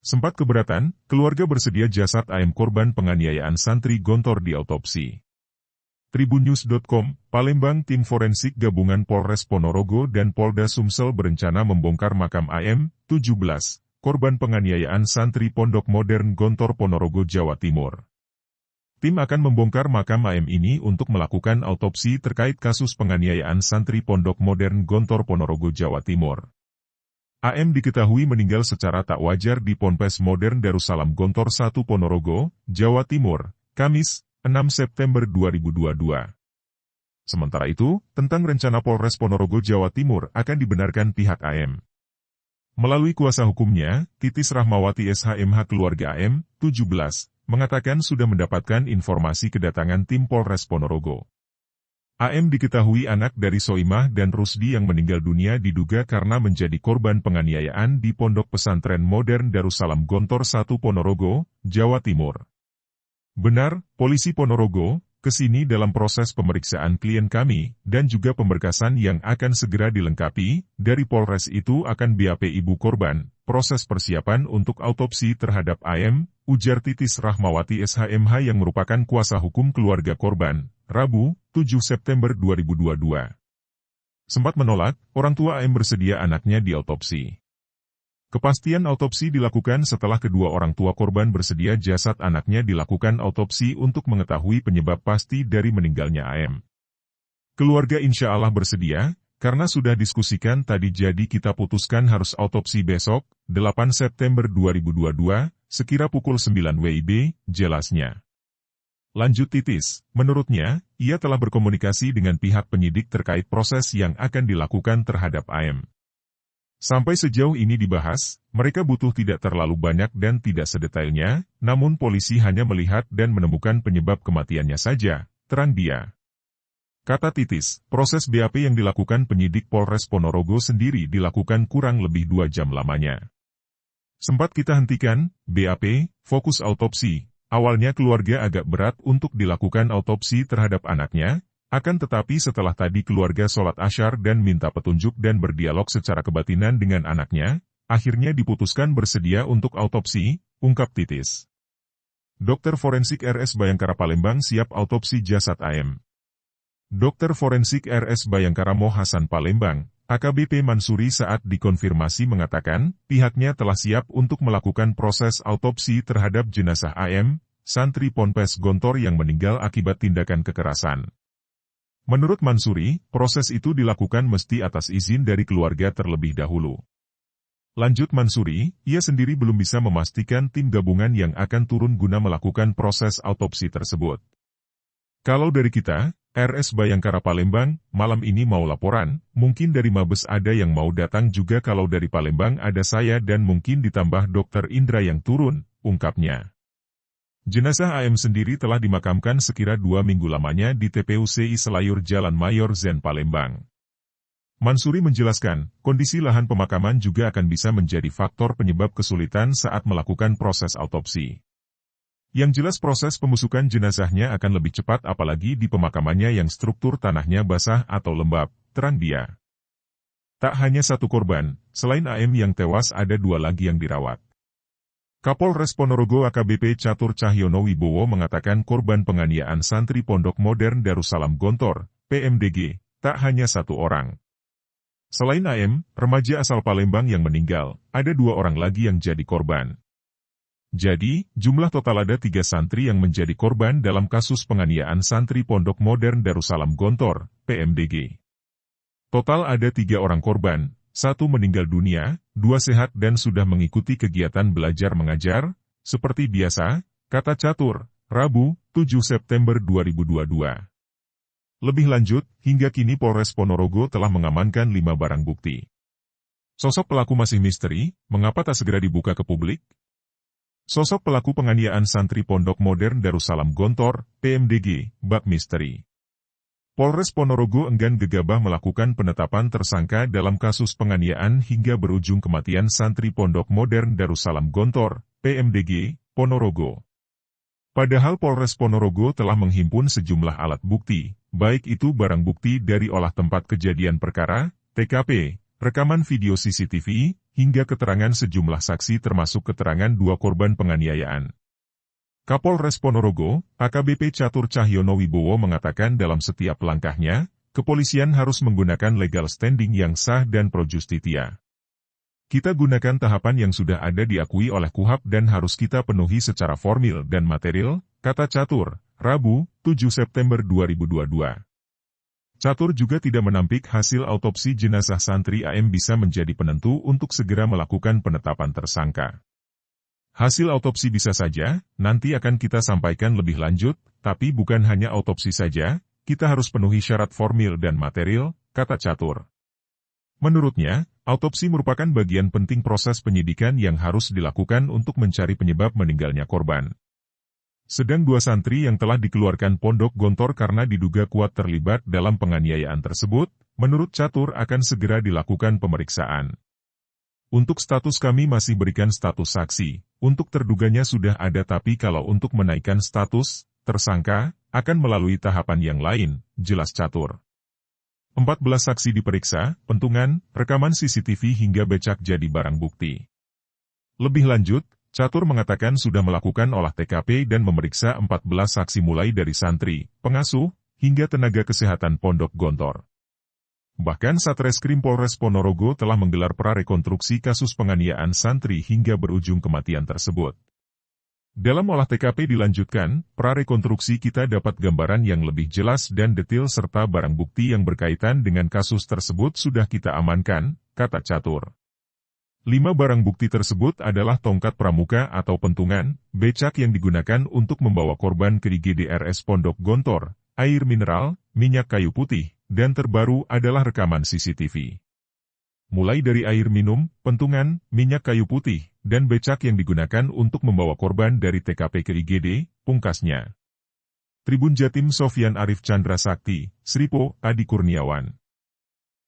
Sempat keberatan, keluarga bersedia jasad AM korban penganiayaan santri Gontor diautopsi. Tribunnews.com, Palembang. Tim forensik gabungan Polres Ponorogo dan Polda Sumsel berencana membongkar makam AM, 17, korban penganiayaan santri Pondok Modern Gontor Ponorogo, Jawa Timur. Tim akan membongkar makam AM ini untuk melakukan autopsi terkait kasus penganiayaan santri Pondok Modern Gontor Ponorogo, Jawa Timur. AM diketahui meninggal secara tak wajar di Ponpes Modern Darussalam Gontor 1 Ponorogo, Jawa Timur, Kamis, 6 September 2022. Sementara itu, tentang rencana Polres Ponorogo, Jawa Timur akan dibenarkan pihak AM. Melalui kuasa hukumnya, Titis Rahmawati SHMH keluarga AM, 17, mengatakan sudah mendapatkan informasi kedatangan tim Polres Ponorogo. AM diketahui anak dari Soimah dan Rusdi yang meninggal dunia diduga karena menjadi korban penganiayaan di Pondok Pesantren Modern Darussalam Gontor 1 Ponorogo, Jawa Timur. Benar, Polisi Ponorogo kesini dalam proses pemeriksaan klien kami, dan juga pemberkasan yang akan segera dilengkapi. Dari Polres itu akan BAP ibu korban, proses persiapan untuk autopsi terhadap AM, ujar Titis Rahmawati SHMH yang merupakan kuasa hukum keluarga korban, Rabu, 7 September 2022. Sempat menolak, orang tua AM bersedia anaknya diautopsi. Kepastian autopsi dilakukan setelah kedua orang tua korban bersedia jasad anaknya dilakukan autopsi untuk mengetahui penyebab pasti dari meninggalnya AM. Keluarga insya Allah bersedia, karena sudah diskusikan tadi jadi kita putuskan harus autopsi besok, 8 September 2022, sekira pukul 9 WIB, jelasnya. Lanjut Titis, menurutnya, ia telah berkomunikasi dengan pihak penyidik terkait proses yang akan dilakukan terhadap AM. Sampai sejauh ini dibahas, mereka butuh tidak terlalu banyak dan tidak sedetailnya, namun polisi hanya melihat dan menemukan penyebab kematiannya saja, terang dia. Kata Titis, proses BAP yang dilakukan penyidik Polres Ponorogo sendiri dilakukan kurang lebih 2 jam lamanya. Sempat kita hentikan, BAP, fokus autopsi. Awalnya keluarga agak berat untuk dilakukan autopsi terhadap anaknya, akan tetapi setelah tadi keluarga sholat asyar dan minta petunjuk dan berdialog secara kebatinan dengan anaknya, akhirnya diputuskan bersedia untuk autopsi, ungkap Titis. Dokter forensik RS Bayangkara Palembang siap autopsi jasad AM. Dokter forensik RS Bayangkara Mo Hasan Palembang, AKBP Mansuri saat dikonfirmasi mengatakan, pihaknya telah siap untuk melakukan proses autopsi terhadap jenazah AM, santri Ponpes Gontor yang meninggal akibat tindakan kekerasan. Menurut Mansuri, proses itu dilakukan mesti atas izin dari keluarga terlebih dahulu. Lanjut Mansuri, ia sendiri belum bisa memastikan tim gabungan yang akan turun guna melakukan proses autopsi tersebut. Kalau dari kita, RS Bayangkara Palembang, malam ini mau laporan, mungkin dari Mabes ada yang mau datang juga kalau dari Palembang ada saya dan mungkin ditambah Dr. Indra yang turun, ungkapnya. Jenazah AM sendiri telah dimakamkan sekira 2 minggu lamanya di TPU CI Selayur Jalan Mayor Zen Palembang. Mansuri menjelaskan, kondisi lahan pemakaman juga akan bisa menjadi faktor penyebab kesulitan saat melakukan proses autopsi. Yang jelas proses pembusukan jenazahnya akan lebih cepat apalagi di pemakamannya yang struktur tanahnya basah atau lembab, terang dia. Tak hanya satu korban, selain AM yang tewas ada 2 lagi yang dirawat. Kapolres Ponorogo AKBP Catur Cahyono Wibowo mengatakan korban penganiayaan santri Pondok Modern Darussalam Gontor, PMDG, tak hanya 1 orang. Selain AM, remaja asal Palembang yang meninggal, ada 2 orang lagi yang jadi korban. Jadi, jumlah total ada 3 santri yang menjadi korban dalam kasus penganiayaan santri Pondok Modern Darussalam Gontor, PMDG. Total ada 3 orang korban. 1 meninggal dunia, 2 sehat dan sudah mengikuti kegiatan belajar mengajar, seperti biasa, kata Catur, Rabu, 7 September 2022. Lebih lanjut, hingga kini Polres Ponorogo telah mengamankan 5 barang bukti. Sosok pelaku masih misteri, mengapa tak segera dibuka ke publik? Sosok pelaku penganiayaan santri Pondok Modern Darussalam Gontor, PMDG, bak misteri. Polres Ponorogo enggan gegabah melakukan penetapan tersangka dalam kasus penganiayaan hingga berujung kematian santri Pondok Modern Darussalam Gontor, PMDG, Ponorogo. Padahal Polres Ponorogo telah menghimpun sejumlah alat bukti, baik itu barang bukti dari olah tempat kejadian perkara, TKP, rekaman video CCTV, hingga keterangan sejumlah saksi termasuk keterangan 2 korban penganiayaan. Kapolres Ponorogo, AKBP Catur Cahyono Wibowo mengatakan dalam setiap langkahnya, kepolisian harus menggunakan legal standing yang sah dan pro justisia. Kita gunakan tahapan yang sudah ada diakui oleh KUHAP dan harus kita penuhi secara formil dan material, kata Catur, Rabu, 7 September 2022. Catur juga tidak menampik hasil autopsi jenazah santri AM bisa menjadi penentu untuk segera melakukan penetapan tersangka. Hasil autopsi bisa saja, nanti akan kita sampaikan lebih lanjut, tapi bukan hanya autopsi saja, kita harus penuhi syarat formil dan material, kata Catur. Menurutnya, autopsi merupakan bagian penting proses penyidikan yang harus dilakukan untuk mencari penyebab meninggalnya korban. Sedang 2 santri yang telah dikeluarkan Pondok Gontor karena diduga kuat terlibat dalam penganiayaan tersebut, menurut Catur akan segera dilakukan pemeriksaan. Untuk status kami masih berikan status saksi, untuk terduganya sudah ada tapi kalau untuk menaikkan status, tersangka, akan melalui tahapan yang lain, jelas Catur. 14 saksi diperiksa, pentungan, rekaman CCTV hingga becak jadi barang bukti. Lebih lanjut, Catur mengatakan sudah melakukan olah TKP dan memeriksa 14 saksi mulai dari santri, pengasuh, hingga tenaga kesehatan Pondok Gontor. Bahkan Satreskrim Polres Ponorogo telah menggelar prarekonstruksi kasus penganiayaan santri hingga berujung kematian tersebut. Dalam olah TKP dilanjutkan, prarekonstruksi kita dapat gambaran yang lebih jelas dan detail serta barang bukti yang berkaitan dengan kasus tersebut sudah kita amankan, kata Catur. 5 barang bukti tersebut adalah tongkat pramuka atau pentungan, becak yang digunakan untuk membawa korban ke IGD RS Pondok Gontor, air mineral, minyak kayu putih, dan terbaru adalah rekaman CCTV. Mulai dari air minum, pentungan, minyak kayu putih, dan becak yang digunakan untuk membawa korban dari TKP ke IGD, pungkasnya. Tribun Jatim Sofyan Arif Chandra Sakti, Sripo, Adi Kurniawan.